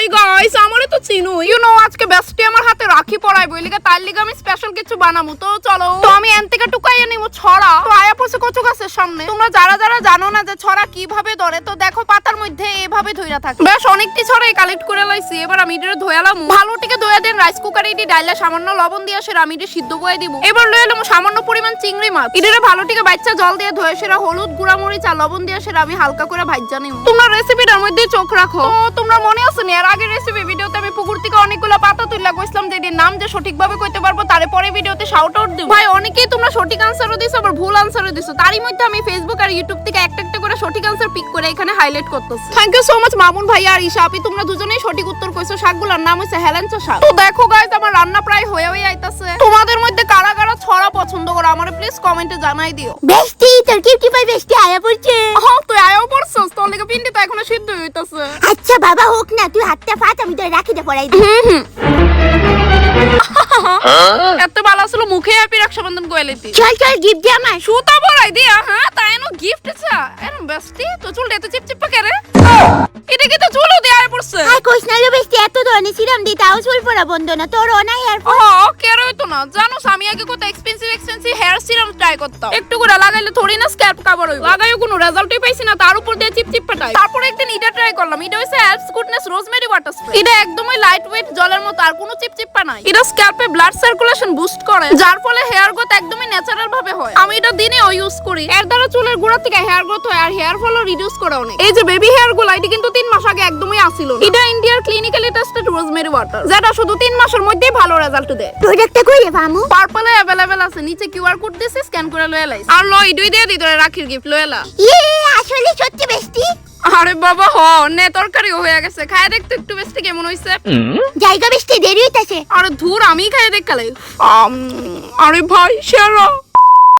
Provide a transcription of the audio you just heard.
Hi guys, আমারে তো চিনো। ইউ নো আজকে বেস্টি আমার হাতে রাখি পরাই বইলিগা, তার লিগা আমি স্পেশাল কিছু বানামু। তো চলো, তো আমি এন থেকে টুকাইয়া নিমু ছড়া। তো আয়া পড়ছে কচু গাছের সামনে। তোমরা যারা যারা জানো না যে ছড়া কিভাবে ধরে, তো দেখো পাতার মধ্যে এভাবে ধইরা থাকে। বেশ অনেকটি ছড়াই কালেক্ট করে লাইছি। এবার আমি এটা ধোয়ালাম, ভালো টিকে ধোয়া দেন। রাইস কুকারে এটি ডাইলা সামান্য লবণ দিয়ে সেরা আমি এটা সিদ্ধ করে দিব। এবার লয়ে এলাম সামান্য পরিমাণ চিংড়ি মাছ। এটা ভালো টিকে বাচ্চা জল দিয়ে ধোয়া সেরা হলুদ গুঁড়া মরিচ আর লবণ দিয়ে সেরা আমি হালকা করে ভাজা নিব। তোমরা রেসিপিটার মধ্যে চোখ রাখো। তোমরা মনে আছে নি এর আগের রেসিপি ভিডিওতে আমি পুকুর থেকে অনেকগুলো পাতা তুইলা কইছিলাম যে এর নাম যে সঠিকভাবে কইতে পারবো তারে পরে ভিডিওতে শাউট আউট দিব। ভাই অনেকেই তোমরা সঠিক আনসারও দিছো আবার ভুল আনসারও দিছো। তারই মধ্যে আমি ফেসবুক আর ইউটিউব থেকে একটা একটা করে সঠিক আনসার পিক করে এখানে হাইলাইট করতেছি। Thank you so much Mamun ভাই আর ঈশা আপি, তোমরা দুজনেই সঠিক উত্তর কইছো। শাকগুলোর নাম হইছে হেলেঞ্চা শাক। তো দেখো গাইস আমার রান্না প্রায় হয়ে আইতাছে। তোমাদের মধ্যে কারা কারা ছড়া পছন্দ করো আমারে প্লিজ কমেন্টে জানাই দিও। বেস্টি তোর কি ভাই বেস্টি আয়া পড়ছে। হ্যাঁ তুই আয়াও পড়ছস, তোর লাগি পিন্ডি তো এখনো সিদ্ধ হইতাছে। আচ্ছা বাবা হোক না, তুই হাতটা ফাট, আমি তোর রাখিতে পড়াই দিই। এত ভালো আসলে মুখে হ্যাপি রক্ষাবন্ধন কইলেতি। চল চল গিফট দে আমার। সুতা পরাই দিয়া। হ্যাঁ তাই নো গিফট আছে এরম বেস্টি। তো চুল এত চিপচিপ পাকে রে। এটা কি তো চুলও দেয়া পড়ছে। আর কোশ না রে বেস্টি, এত ধরনের সিরাম দি তাও চুল পড়া বন্ধ না তোর অনাই আর ও কেন হইতো না জানো আমি আগে কত এক্সপেন্সিভ হেয়ার সিরাম ট্রাই করতাম। একটু করে লাগাইলে থোড়ি না স্ক্যাল্প কভার হইব। লাগাইও কোনো রেজাল্টই পাইছি না, তার উপর দিয়ে চিপচিপ পাটাই। তারপর একদিন এটা ট্রাই করলাম। এটা হইছে health goodness rosemary water spray. এটা একদমই লাইট ওয়েট জলের মতো, আর কোনো চিপচিপ পা নাই। এটা স্ক্যাল্পে ব্লাড সার্কুলেশন বুস্ট করে, যার ফলে হেয়ার গ্রোথ একদমই ন্যাচারাল ভাবে হয়। আমি এটা দিনেও ইউজ করি। এর দ্বারা চুলের গোড়া থেকে হেয়ার গ্রোথ হয় আর হেয়ার ফলও রিডিউস করে অনেক। এই যে বেবি হেয়ার গুলো এটা কিন্তু 3 মাস আগে একদমই আসিল না। এটা ইন্ডিয়ার ক্লিনিক্যালি টেস্টেড রোজমেরি ওয়াটার, যেটা শুধু 3 মাসের মধ্যেই ভালো রেজাল্ট দেয়। প্রোডাক্টটা কই রে মামু? পার্পলে अवेलेबल আছে, নিচে কিউআর কোড দিছি, স্ক্যান করে লয়ে লাইস। আর লই দুই দিয়ে দি তোরে রাখির গিফট লয়ে লা। আসলে সত্যি বেস্টি? আরে বাবা হ নে, তরকারিও হয়ে গেছে। খায় দেখতে একটু বেস্টি কেমন হইছে। জায়গা বেস্টি দেরি হইতাছে। আরে ধুর আমি খায় দেখ কালে। আরে ভাই সেরা।